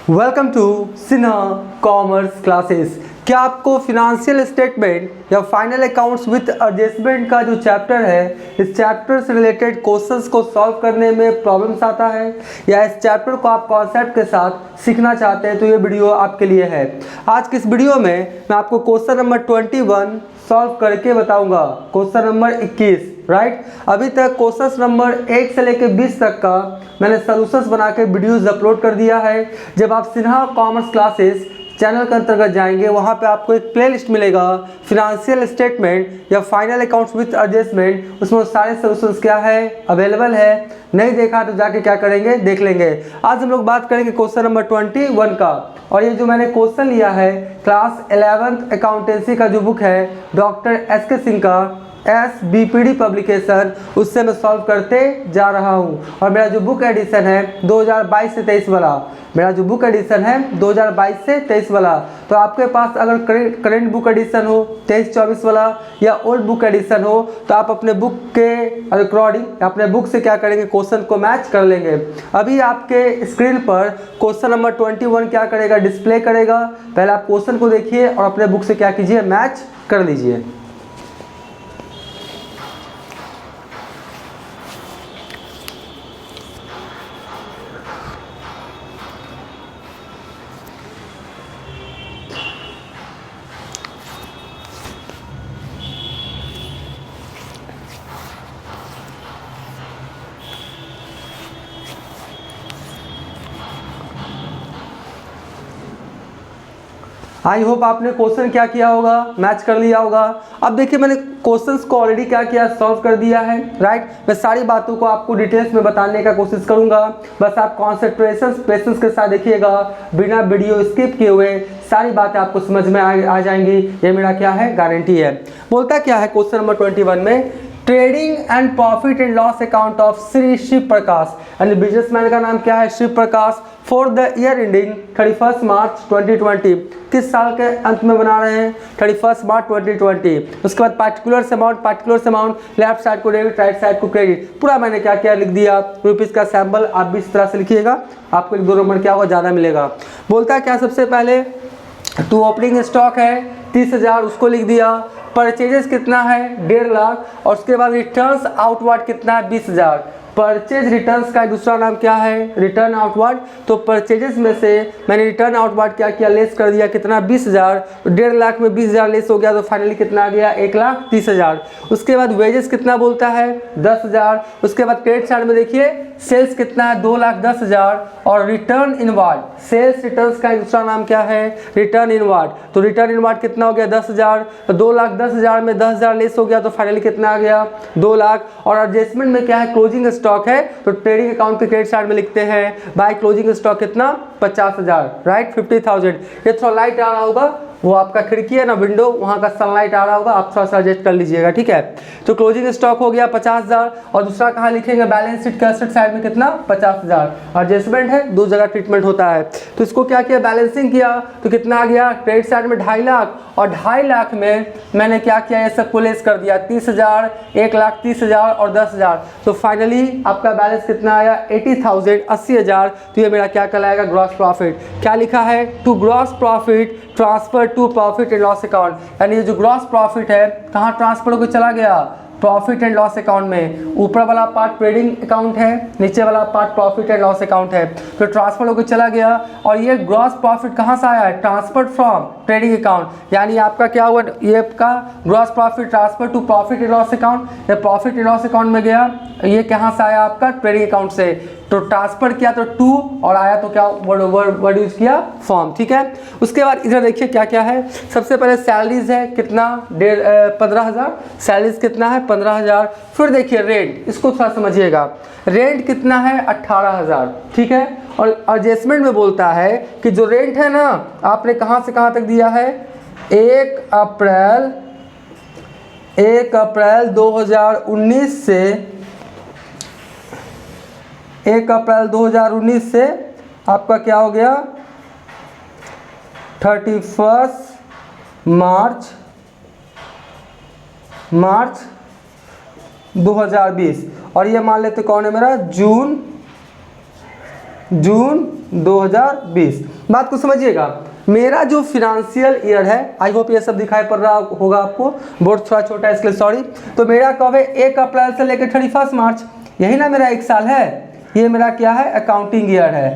Welcome to Sinha commerce classes. क्या आपको financial statement या फाइनल अकाउंट्स विद एडजस्टमेंट का जो चैप्टर है, इस चैप्टर से रिलेटेड क्वेश्चंस को सॉल्व करने में प्रॉब्लम्स आता है, या इस चैप्टर को आप कॉन्सेप्ट के साथ सीखना चाहते हैं तो ये वीडियो आपके लिए है। आज की इस वीडियो में मैं आपको क्वेश्चन नंबर 21 सॉल्व करके बताऊंगा। Question number 21 right. अभी तक क्वेश्चन नंबर 1 से लेकर 20 तक का मैंने सॉल्यूशंस बना के वीडियोस अपलोड कर दिया है। जब आप सिन्हा कॉमर्स क्लासेस चैनल के अंतर्गत जाएंगे, वहाँ पे आपको एक प्लेलिस्ट मिलेगा फिनेंशियल स्टेटमेंट या फाइनल अकाउंट्स विद एडजस्टमेंट। उसमें सारे सॉल्यूशंस क्या है अवेलेबल है। नहीं देखा तो जाके क्या करेंगे देख लेंगे। आज हम लोग बात करेंगे क्वेश्चन नंबर 21 का, और ये जो मैंने क्वेश्चन लिया है क्लास 11th अकाउंटेंसी का जो बुक है डॉक्टर SK सिंह का SBPD पब्लिकेशन, उससे मैं सॉल्व करते जा रहा हूँ। और मेरा जो बुक एडिशन है 2022 से 23 वाला, मेरा जो बुक एडिशन है 2022 से 23 वाला। तो आपके पास अगर करेंट बुक एडिशन हो 23-24 वाला या ओल्ड बुक एडिशन हो, तो आप अपने बुक के अकॉर्डिंग अपने बुक से क्या करेंगे, क्वेश्चन को मैच कर लेंगे। अभी आपके स्क्रीन पर क्वेश्चन नंबर 21 क्या करेगा, डिस्प्ले करेगा। पहले आप क्वेश्चन को देखिए और अपने बुक से क्या कीजिए, मैच कर लीजिए। आई होप आपने क्वेश्चन क्या किया होगा, मैच कर लिया होगा। अब देखिए मैंने क्वेश्चंस को ऑलरेडी क्या किया, सॉल्व कर दिया है राइट। मैं सारी बातों को आपको डिटेल्स में बताने का कोशिश करूंगा, बस आप कॉन्सेंट्रेशन पेशेंस के साथ देखिएगा, बिना वीडियो स्किप किए हुए सारी बातें आपको समझ में आ जाएंगी। ये मेरा क्या है, गारंटी है। बोलता क्या है क्वेश्चन नंबर 21 में, trading and profit and loss account of Shri Shiv Prakash, यानी बिजनेसमैन का नाम क्या है, Shiv Prakash, for the year ending 31 March 2020। किस साल के अंत में बना रहे हैं, 31 मार्च 2020। उसके बाद पार्टिकुलर अमाउंट, लेफ्ट साइड को डेबिट, राइट साइड को क्रेडिट। पूरा मैंने क्या किया, लिख दिया। रुपीज़ का सैम्पल आप भी इस तरह से लिखिएगा, आपको 1-2 नंबर क्या होगा, ज़्यादा मिलेगा। बोलता है क्या, सबसे पहले टू ओपनिंग स्टॉक है 30,000, उसको लिख दिया। परचेजेस कितना है, 1.5 लाख, और उसके बाद रिटर्न्स आउटवर्ड कितना है, 20,000। परचेज रिटर्न्स का दूसरा नाम क्या है, रिटर्न आउटवर्ड। तो परचेजेस में से मैंने रिटर्न आउटवर्ड क्या किया, लेस कर दिया, कितना, 20,000। 1.5 लाख में 20,000 लेस हो गया, तो फाइनली कितना आ गया, 1,30,000। उसके बाद वेजेस कितना बोलता है, 10,000। उसके बाद क्रेडिट साइड में देखिए सेल्स कितना है, 2,10,000। और रिटर्न इनवार्ड, सेल्स रिटर्न्स का दूसरा नाम क्या है, रिटर्न इनवार्ड। तो रिटर्न इनवार्ड कितना हो गया, 10,000। तो 2,10,000 में 10,000 लेस हो गया, तो फाइनली कितना आ गया, 2 लाख। और एडजस्टमेंट में क्या है, क्लोजिंग स्टॉक है, तो ट्रेडिंग अकाउंट के क्रेडिट साइड में लिखते हैं बाय क्लोजिंग स्टॉक कितना, 50,000 राइट, 50,000। ये थोड़ा लाइट आ रहा होगा, वो आपका खिड़की है ना, विंडो, वहाँ का सनलाइट आ रहा होगा, आप थोड़ा सा एडजस्ट कर लीजिएगा, ठीक है। तो क्लोजिंग स्टॉक हो गया 50,000। और दूसरा कहाँ लिखेंगे, बैलेंस शीट के एसेट साइड में कितना, 50,000। एडजस्टमेंट है, 2 जगह ट्रीटमेंट होता है। तो इसको क्या किया, बैलेंसिंग किया, तो कितना आ गया, क्रेडिट साइड में 2.5 लाख, और 2.5 लाख में मैंने क्या किया, ये सब को लेस कर दिया, 30,000, 1,30,000 और 10,000। तो फाइनली आपका बैलेंस कितना आया, 80,000, 80,000। तो ये मेरा क्या कहलाएगा, ग्रॉस प्रॉफिट। क्या लिखा है, to gross profit transfer to profit and loss account, यानी ये जो ग्रॉस प्रॉफिट है कहाँ ट्रांसफर होकर चला गया, प्रॉफिट एंड लॉस अकाउंट में। ऊपर वाला पार्ट ट्रेडिंग अकाउंट है, नीचे वाला part profit and loss account है, तो ट्रांसफर होकर चला गया। और ये ग्रॉस प्रॉफिट कहाँ से आया है, ट्रांसफर फ्रॉम ट्रेडिंग अकाउंट, यानी आपका क्या हुआ, ये आपका gross profit transfer to profit and loss account, ये प्रॉफिट एंड लॉस अकाउंट में गया, ये कहाँ से आया, आपका ट्रेडिंग अकाउंट से। तो ट्रांसफर किया तो टू, और आया तो क्या वर्ड यूज किया, फॉर्म, ठीक है। उसके बाद इधर देखिए क्या क्या है। सबसे पहले सैलरीज है कितना, 15,000, सैलरीज कितना है, 15,000। फिर देखिए रेंट, इसको थोड़ा समझिएगा, रेंट कितना है, 18,000, ठीक है। और एडजस्टमेंट में बोलता है कि जो रेंट है ना, आपने कहाँ से कहाँ तक दिया है, 1 अप्रैल 2019 से 1 अप्रैल 2019 से आपका क्या हो गया, 31 मार्च 2020। और ये मान लेते कौन है मेरा, जून 2020। बात को समझिएगा, मेरा जो फिनेंशियल ईयर है, आई होप ये सब दिखाई पड़ रहा होगा आपको, बोर्ड थोड़ा छोटा है इसलिए सॉरी। तो मेरा कब है, 1 अप्रैल से लेकर 31 मार्च, यही ना मेरा 1 साल है। ये मेरा क्या है, अकाउंटिंग ईयर है,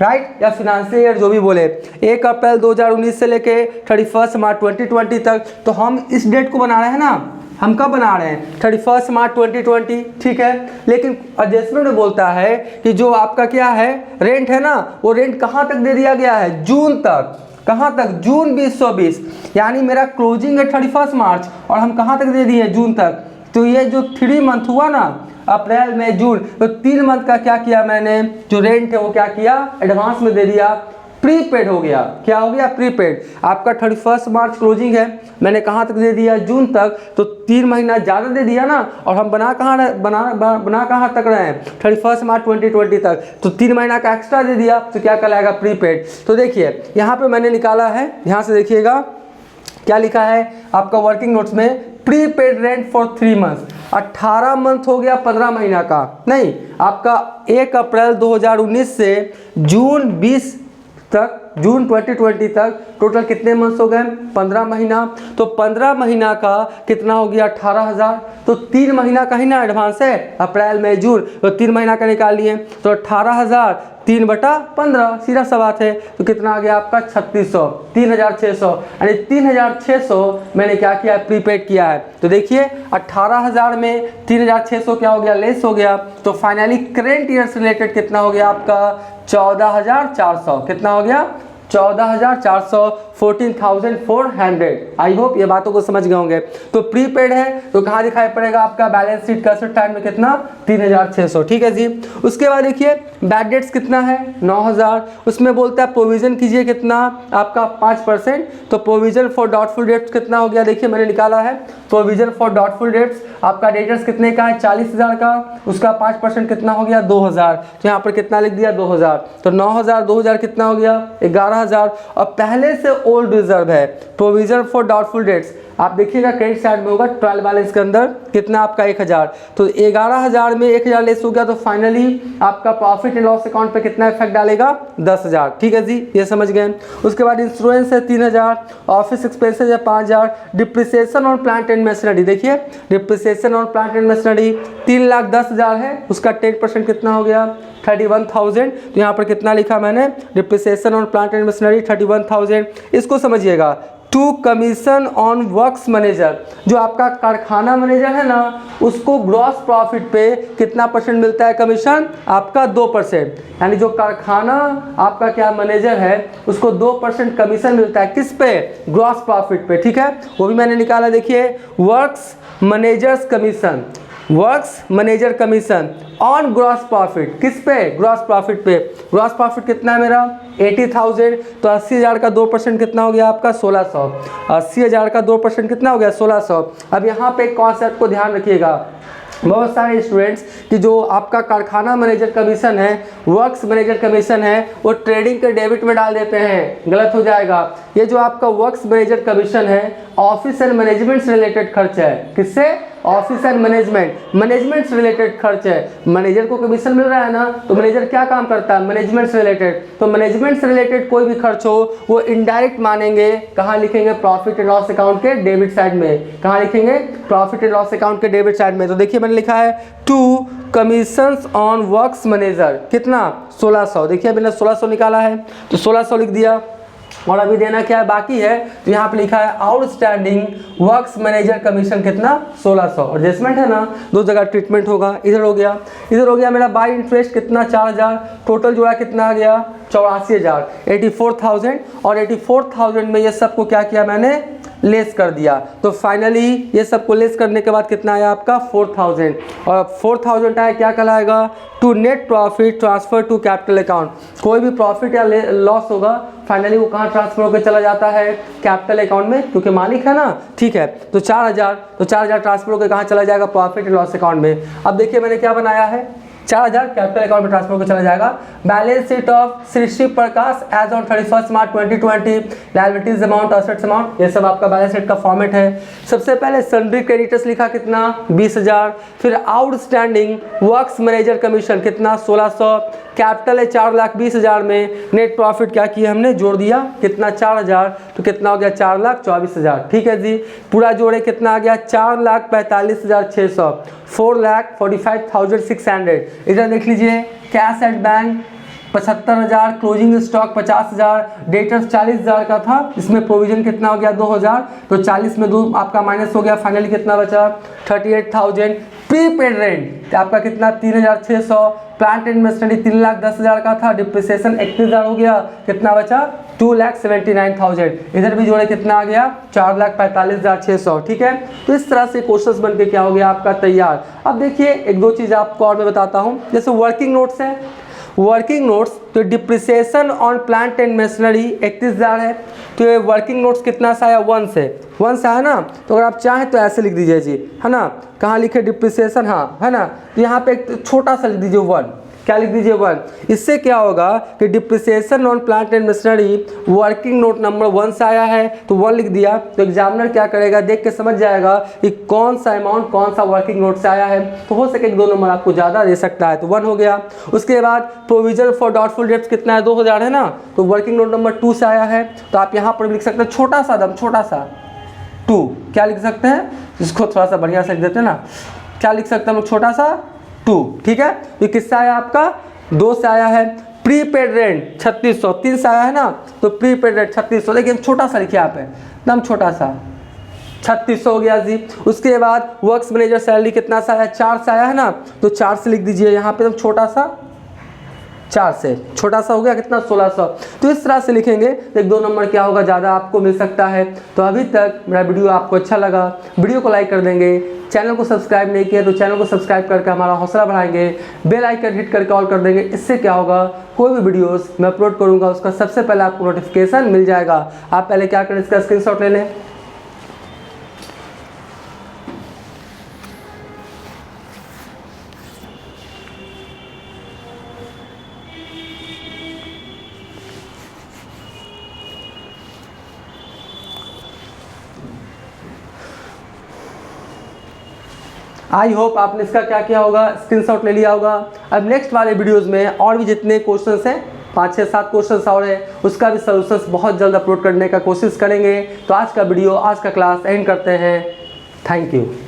राइट, या फिनेंशियल ईयर जो भी बोले। 1 अप्रैल 2019 से लेके 31 मार्च 2020 तक। तो हम इस डेट को बना रहे हैं ना, हम कब बना रहे हैं, 31 मार्च 2020, ठीक है। लेकिन एडजस्टमेंट में बोलता है कि जो आपका क्या है, रेंट है ना, वो रेंट कहाँ तक दे दिया गया है, जून तक। कहाँ तक, जून 2020। यानी मेरा क्लोजिंग है 31 मार्च और हम कहाँ तक दे दिए, जून तक। तो ये जो 3 मंथ हुआ ना, अप्रैल मई जून, तो 3 मंथ का क्या किया मैंने, जो रेंट है वो क्या किया, एडवांस में दे दिया, प्रीपेड हो गया। क्या हो गया, प्रीपेड। आपका 31 मार्च क्लोजिंग है, मैंने कहाँ तक दे दिया, जून तक, तो 3 महीना ज़्यादा दे दिया ना। और हम बना कहाँ तक रहे हैं, 31 मार्च 2020 तक, तो 3 महीना का एक्स्ट्रा दे दिया, तो क्या कहलाएगा, प्रीपेड। तो देखिए यहाँ पे मैंने निकाला है, ध्यान से देखिएगा क्या लिखा है आपका वर्किंग नोट्स में, prepaid rent for 3 month. 18 month हो गया 15 महीना का, नहीं, आपका 1 अप्रैल 2019 से जून 20 तक, जून 2020 तक टोटल कितने मंथ्स हो गए, 15 महीना। तो 15 महीना का कितना हो गया, 18,000। तो 3 महीना का ही ना एडवांस है, अप्रैल मई जून, तो 3 महीना का निकाल लिए, तो 18,000 3/15, सीधा सा बात है। तो कितना आ गया आपका, 3600, 3600, यानी 3600 मैंने क्या किया, प्रीपेड किया है। तो देखिए 18,000 में 3600 क्या हो गया, लेस हो गया। तो फाइनली करेंट ईयर से रिलेटेड कितना हो गया आपका, 14,400। कितना हो गया, 14,400, 14,400। आई होप ये बातों को समझ गए होंगे। तो प्रीपेड है तो कहाँ दिखाई पड़ेगा आपका, बैलेंस शीट का असेट टाइम में कितना, 3,600, ठीक है जी। उसके बाद देखिए बैड डेट्स कितना है, 9,000। उसमें बोलता है प्रोविजन कीजिए कितना आपका, 5%। तो प्रोविजन फॉर डाउटफुल डेट्स कितना हो गया, देखिए मैंने निकाला है, प्रोविजन फॉर डाउटफुल डेट्स आपका डेटर्स कितने का है, 40,000 का, उसका 5% कितना हो गया, 2,000। तो यहाँ पर कितना लिख दिया, 2,000। तो 9,000 2,000 कितना हो गया, 11,000। और पहले से ओल्ड रिजर्व है, प्रोविजन फॉर डाउटफुल डेट्स, आप देखिएगा क्रेडिट साइड में होगा, ट्रायल बैलेंस के अंदर कितना आपका 1,000। तो 11,000 में 1,000 लेस हो गया, तो फाइनली आपका प्रॉफिट एंड लॉस अकाउंट पे कितना इफेक्ट डालेगा, 10,000, ठीक है जी, ये समझ गए। उसके बाद इंश्योरेंस है 3,000, ऑफिस एक्सपेंसेस है 5,000, depreciation on plant and machinery, देखिए depreciation on plant and machinery 3,10,000 है, उसका 10% कितना हो गया, 31,000। तो यहाँ पर कितना लिखा मैंने, depreciation on plant and machinery 31,000। इसको समझिएगा, to commission on works manager, जो आपका कारखाना मैनेजर है ना, उसको ग्रॉस प्रॉफिट पे कितना परसेंट मिलता है कमीशन, आपका 2%। यानी जो कारखाना आपका क्या मैनेजर है, उसको 2% कमीशन मिलता है, किस पे, ग्रॉस प्रॉफिट पे, ठीक है। वो भी मैंने निकाला, देखिए works managers commission, works manager commission on gross profit, किस पे, ग्रॉस प्रॉफिट पे। ग्रॉस प्रॉफिट कितना है मेरा, 80,000। तो 80,000 का 2% कितना हो गया आपका, 1,600। 80,000 का 2% कितना हो गया, 1,600। अब यहाँ पे एक कॉन्सेप्ट को ध्यान रखिएगा, बहुत सारे स्टूडेंट्स कि जो आपका कारखाना मैनेजर कमीशन है, वर्क्स मैनेजर कमीशन है, वो ट्रेडिंग के डेबिट में डाल देते हैं, गलत हो जाएगा। ये जो आपका वर्क्स मैनेजर कमीशन है, ऑफिस एंड मैनेजमेंट से रिलेटेड खर्च है, किससे, ऑफिस एंड मैनेजमेंट से रिलेटेड खर्च है। मैनेजर को कमीशन मिल रहा है ना, तो मैनेजर क्या काम करता है, मैनेजमेंट से रिलेटेड। तो मैनेजमेंट से रिलेटेड कोई भी खर्च हो वो इनडायरेक्ट मानेंगे, कहाँ लिखेंगे, प्रॉफिट एंड लॉस अकाउंट के डेबिट साइड में। कहाँ लिखेंगे, प्रॉफिट एंड लॉस अकाउंट के डेबिट साइड में। तो देखिए मैंने लिखा है to commissions on works manager, कितना, 1,600। देखिए मैंने 1,600 निकाला है, तो 1,600 लिख दिया। और अभी देना क्या है, बाकी है, तो यहाँ पे लिखा है आउटस्टैंडिंग वर्क्स मैनेजर कमीशन कितना, 1,600। एडजस्टमेंट है ना, 2 जगह ट्रीटमेंट होगा, इधर हो गया, इधर हो गया। मेरा बाय इंटरेस्ट कितना, 4,000, टोटल जोड़ा कितना आ गया, 84,000, 84,000। और 84,000 में ये सबको क्या किया मैंने, लेस कर दिया। तो फाइनली ये सबको लेस करने के बाद कितना आया आपका, 4,000। और 4,000 आया, क्या कहलाएगा, to net profit transfer to capital account. कोई भी प्रॉफिट या लॉस होगा, फाइनली वो कहाँ ट्रांसफर होकर चला जाता है, कैपिटल अकाउंट में, क्योंकि मालिक है ना, ठीक है। तो 4,000 ट्रांसफर होकर कहाँ चला जाएगा, प्रॉफिट एंड लॉस अकाउंट में। अब देखिए मैंने क्या बनाया है, 4,000 कैपिटल अकाउंट में ट्रांसफर होकर चला जाएगा। Balance sheet of Shri Shiv Prakash as on 31 March 2020, liabilities amount, assets amount, ये सब आपका बैलेंस शीट का फॉर्मेट है। सबसे पहले सन्ड्री क्रेडिटर्स लिखा कितना, 20,000। फिर आउटस्टैंडिंग वर्क्स मैनेजर कमीशन कितना, 1,600। कैपिटल है 4,20,000 में, नेट प्रॉफिट क्या किया हमने, जोड़ दिया कितना 4,000, तो कितना हो गया 4,24,000। ठीक है जी, पूरा जोड़े कितना आ गया 4,45,600, 4,45,600। इधर देख लीजिए cash at bank 75,000, closing stock 50,000, debtors 40,000 का था, इसमें प्रोविजन कितना हो गया 2,000, तो 40 में 2 आपका माइनस हो गया, फाइनली कितना बचा 38,000। प्रीपेड रेंट आपका कितना 3,600, प्लांट एंड मशीनरी 3,10,000 का था, डिप्रिसिएशन 31,000 हो गया, कितना बचा 2,79,000। इधर भी जोड़े कितना आ गया 4,45,600। ठीक है, तो इस तरह से क्वेश्चंस बन के क्या हो गया आपका तैयार। अब देखिए एक दो चीज़ आपको और मैं बताता हूँ, जैसे वर्किंग नोट्स है, वर्किंग नोट्स तो depreciation on plant and machinery 31,000 है, तो ये वर्किंग नोट्स कितना सा आया 1 से 1 से है ना, तो अगर आप चाहें तो ऐसे लिख दीजिए जी, है ना, कहाँ लिखे डिप्रिसिएशन, हाँ है ना, तो यहाँ पे एक छोटा सा लिख दीजिए 1, क्या लिख दीजिए 1। इससे क्या होगा कि depreciation on plant and machinery working note number 1 से आया है, तो 1 लिख दिया, तो एग्जामिनर क्या करेगा देख के समझ जाएगा कि कौन सा अमाउंट कौन सा वर्किंग नोट से आया है, तो हो सके 2 नंबर आपको ज़्यादा दे सकता है, तो 1 हो गया। उसके बाद प्रोविजन फॉर डाउटफुल डेट्स कितना है 2,000 है ना, तो वर्किंग नोट नंबर 2 से आया है, तो आप यहाँ पर लिख सकते हैं छोटा सा दम, छोटा सा 2, क्या लिख सकते हैं, इसको थोड़ा सा बढ़िया से लिख देते हैं ना, क्या लिख सकते हैं हम छोटा सा 2। ठीक है, तो किससे आया आपका 2 से आया है। प्रीपेड रेंट 3,600, 3 से आया है ना, तो प्रीपेड रेंट 3,600, लेकिन छोटा सा लिखिए आप, एकदम छोटा सा 3,600 हो गया जी। उसके बाद वर्क्स मैनेजर सैलरी कितना सा आया 4 से आया है ना, तो 4 से लिख दीजिए यहाँ पे, एकदम छोटा सा 4 से, छोटा सा हो गया कितना 1,600। तो इस तरह से लिखेंगे तो 1-2 नंबर क्या होगा ज़्यादा आपको मिल सकता है। तो अभी तक मेरा वीडियो आपको अच्छा लगा, वीडियो को लाइक कर देंगे, चैनल को सब्सक्राइब नहीं किया तो चैनल को सब्सक्राइब करके हमारा हौसला बढ़ाएंगे, बेल आइकन हिट करके ऑल कर देंगे। इससे क्या होगा, कोई भी वीडियोस मैं अपलोड करूँगा उसका सबसे पहले आपको नोटिफिकेशन मिल जाएगा। आप पहले क्या करें, इसका स्क्रीनशॉट ले लें। आई होप आपने इसका क्या किया होगा, स्क्रीनशॉट ले लिया होगा। अब नेक्स्ट वाले वीडियोस में और भी जितने क्वेश्चंस हैं 5-6-7 क्वेश्चंस और है, उसका भी सॉल्यूशंस बहुत जल्द अपलोड करने का कोशिश करेंगे। तो आज का वीडियो, आज का क्लास एंड करते हैं। Thank you.